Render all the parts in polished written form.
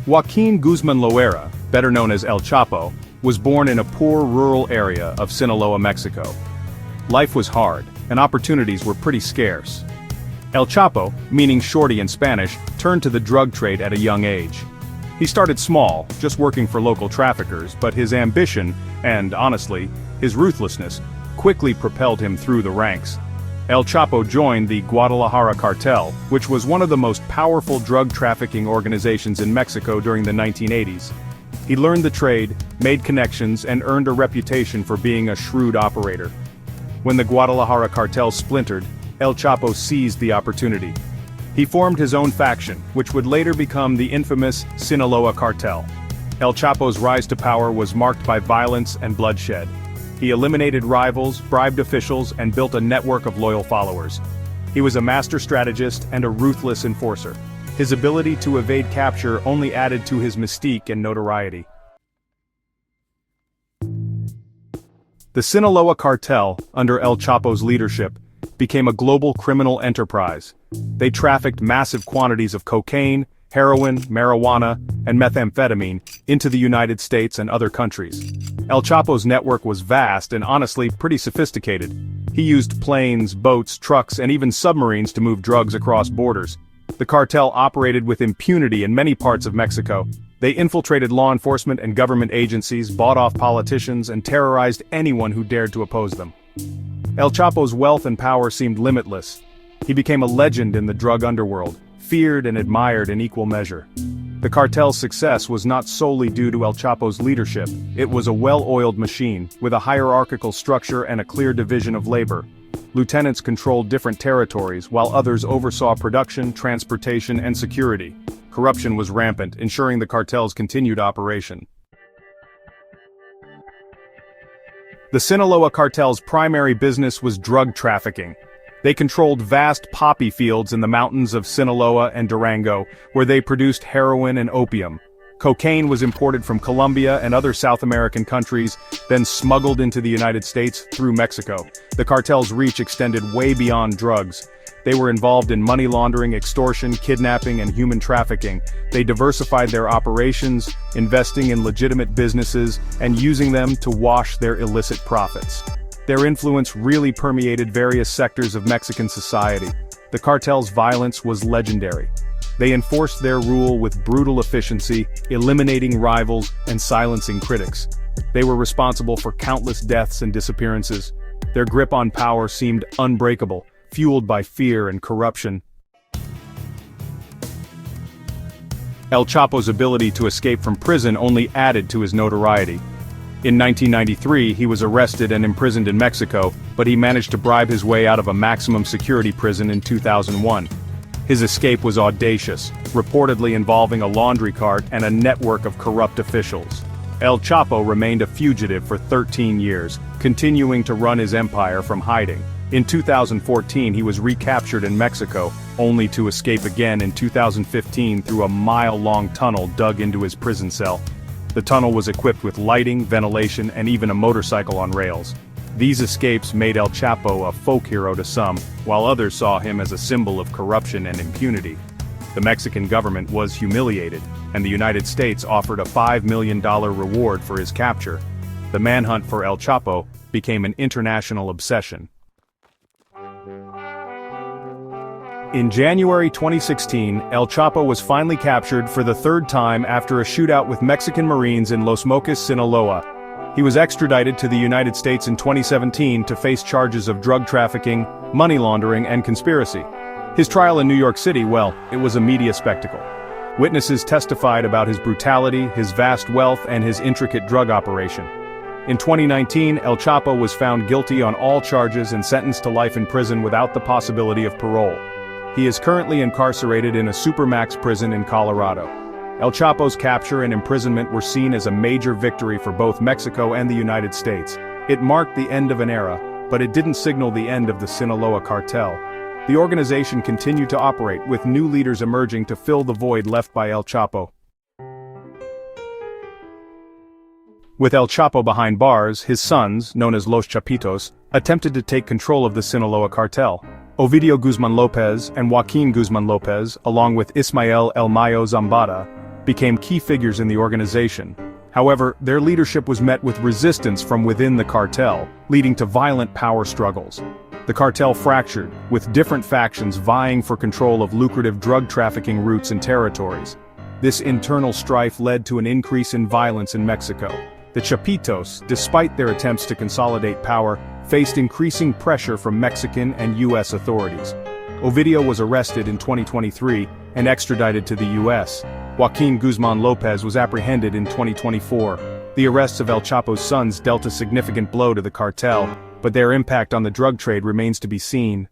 Joaquín Guzmán Loera, better known as El Chapo, was born in a poor rural area of Sinaloa, Mexico. Life was hard, and opportunities were pretty scarce. El Chapo, meaning shorty in Spanish, turned to the drug trade at a young age. He started small, just working for local traffickers, but his ambition, and honestly, his ruthlessness, quickly propelled him through the ranks. El Chapo joined the Guadalajara Cartel, which was one of the most powerful drug trafficking organizations in Mexico during the 1980s. He learned the trade, made connections, and earned a reputation for being a shrewd operator. When the Guadalajara Cartel splintered, El Chapo seized the opportunity. He formed his own faction, which would later become the infamous Sinaloa Cartel. El Chapo's rise to power was marked by violence and bloodshed. He eliminated rivals, bribed officials, and built a network of loyal followers. He was a master strategist and a ruthless enforcer. His ability to evade capture only added to his mystique and notoriety. The Sinaloa Cartel, under El Chapo's leadership, became a global criminal enterprise. They trafficked massive quantities of cocaine, heroin, marijuana, and methamphetamine into the United States and other countries. El Chapo's network was vast and honestly pretty sophisticated. He used planes, boats, trucks, and even submarines to move drugs across borders. The cartel operated with impunity in many parts of Mexico. They infiltrated law enforcement and government agencies, bought off politicians, and terrorized anyone who dared to oppose them. El Chapo's wealth and power seemed limitless. He became a legend in the drug underworld, feared and admired in equal measure. The cartel's success was not solely due to El Chapo's leadership. It was a well-oiled machine, with a hierarchical structure and a clear division of labor. Lieutenants controlled different territories, while others oversaw production, transportation, and security. Corruption was rampant, ensuring the cartel's continued operation. The Sinaloa Cartel's primary business was drug trafficking. They controlled vast poppy fields in the mountains of Sinaloa and Durango, where they produced heroin and opium. Cocaine was imported from Colombia and other South American countries, then smuggled into the United States through Mexico. The cartel's reach extended way beyond drugs. They were involved in money laundering, extortion, kidnapping, and human trafficking. They diversified their operations, investing in legitimate businesses, and using them to wash their illicit profits. Their influence really permeated various sectors of Mexican society. The cartel's violence was legendary. They enforced their rule with brutal efficiency, eliminating rivals and silencing critics. They were responsible for countless deaths and disappearances. Their grip on power seemed unbreakable, fueled by fear and corruption. El Chapo's ability to escape from prison only added to his notoriety. In 1993, he was arrested and imprisoned in Mexico, but he managed to bribe his way out of a maximum security prison in 2001. His escape was audacious, reportedly involving a laundry cart and a network of corrupt officials. El Chapo remained a fugitive for 13 years, continuing to run his empire from hiding. In 2014, he was recaptured in Mexico, only to escape again in 2015 through a mile-long tunnel dug into his prison cell. The tunnel was equipped with lighting, ventilation, and even a motorcycle on rails. These escapes made El Chapo a folk hero to some, while others saw him as a symbol of corruption and impunity. The Mexican government was humiliated, and the United States offered a $5 million reward for his capture. The manhunt for El Chapo became an international obsession. In January 2016, El Chapo was finally captured for the third time after a shootout with Mexican Marines in Los Mochis, Sinaloa. He was extradited to the United States in 2017 to face charges of drug trafficking, money laundering, and conspiracy. His trial in New York City, well, it was a media spectacle. Witnesses testified about his brutality, his vast wealth, and his intricate drug operation. In 2019, El Chapo was found guilty on all charges and sentenced to life in prison without the possibility of parole. He is currently incarcerated in a supermax prison in Colorado. El Chapo's capture and imprisonment were seen as a major victory for both Mexico and the United States. It marked the end of an era, but it didn't signal the end of the Sinaloa Cartel. The organization continued to operate, with new leaders emerging to fill the void left by El Chapo. With El Chapo behind bars, his sons, known as Los Chapitos, attempted to take control of the Sinaloa Cartel. Ovidio Guzmán López and Joaquín Guzmán López, along with Ismael El Mayo Zambada, became key figures in the organization. However, their leadership was met with resistance from within the cartel, leading to violent power struggles. The cartel fractured, with different factions vying for control of lucrative drug trafficking routes and territories. This internal strife led to an increase in violence in Mexico. The Chapitos, despite their attempts to consolidate power, faced increasing pressure from Mexican and U.S. authorities. Ovidio was arrested in 2023 and extradited to the U.S. Joaquín Guzmán Lopez was apprehended in 2024. The arrests of El Chapo's sons dealt a significant blow to the cartel, but their impact on the drug trade remains to be seen.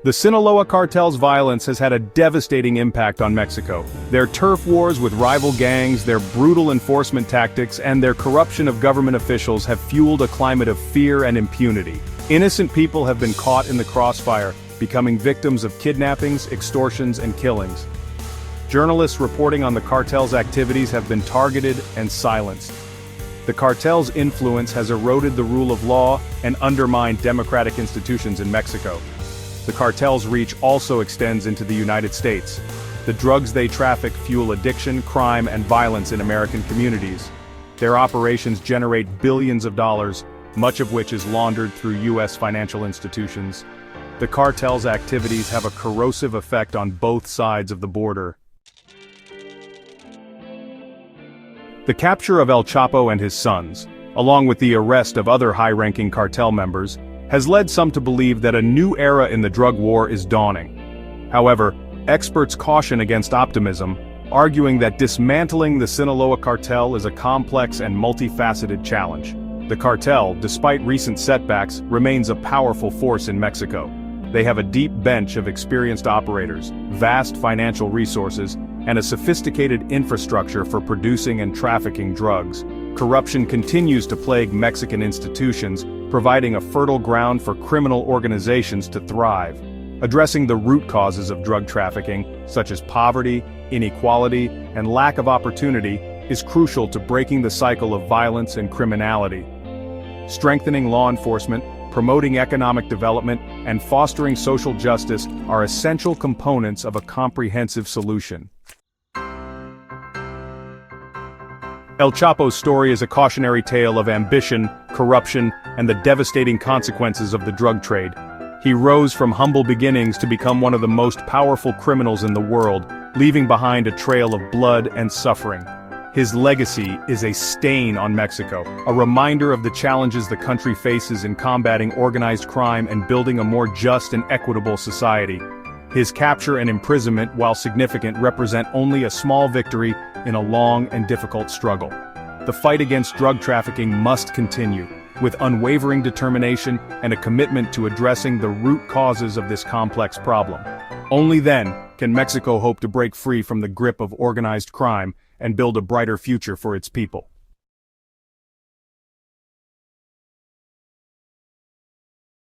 The Sinaloa Cartel's violence has had a devastating impact on Mexico. Their turf wars with rival gangs, their brutal enforcement tactics, and their corruption of government officials have fueled a climate of fear and impunity. Innocent people have been caught in the crossfire, becoming victims of kidnappings, extortions, and killings. Journalists reporting on the cartel's activities have been targeted and silenced. The cartel's influence has eroded the rule of law and undermined democratic institutions in Mexico. The cartel's reach also extends into the United States. The drugs they traffic fuel addiction, crime, and violence in American communities. Their operations generate billions of dollars, much of which is laundered through U.S. financial institutions. The cartel's activities have a corrosive effect on both sides of the border. The capture of El Chapo and his sons, along with the arrest of other high-ranking cartel members, has led some to believe that a new era in the drug war is dawning. However, experts caution against optimism, arguing that dismantling the Sinaloa Cartel is a complex and multifaceted challenge. The cartel, despite recent setbacks, remains a powerful force in Mexico. They have a deep bench of experienced operators, vast financial resources, and a sophisticated infrastructure for producing and trafficking drugs. Corruption continues to plague Mexican institutions, providing a fertile ground for criminal organizations to thrive. Addressing the root causes of drug trafficking, such as poverty, inequality, and lack of opportunity, is crucial to breaking the cycle of violence and criminality. Strengthening law enforcement, promoting economic development, and fostering social justice are essential components of a comprehensive solution. El Chapo's story is a cautionary tale of ambition, corruption, and the devastating consequences of the drug trade. He rose from humble beginnings to become one of the most powerful criminals in the world, leaving behind a trail of blood and suffering. His legacy is a stain on Mexico, a reminder of the challenges the country faces in combating organized crime and building a more just and equitable society. His capture and imprisonment, while significant, represent only a small victory in a long and difficult struggle. The fight against drug trafficking must continue, with unwavering determination and a commitment to addressing the root causes of this complex problem. Only then can Mexico hope to break free from the grip of organized crime and build a brighter future for its people.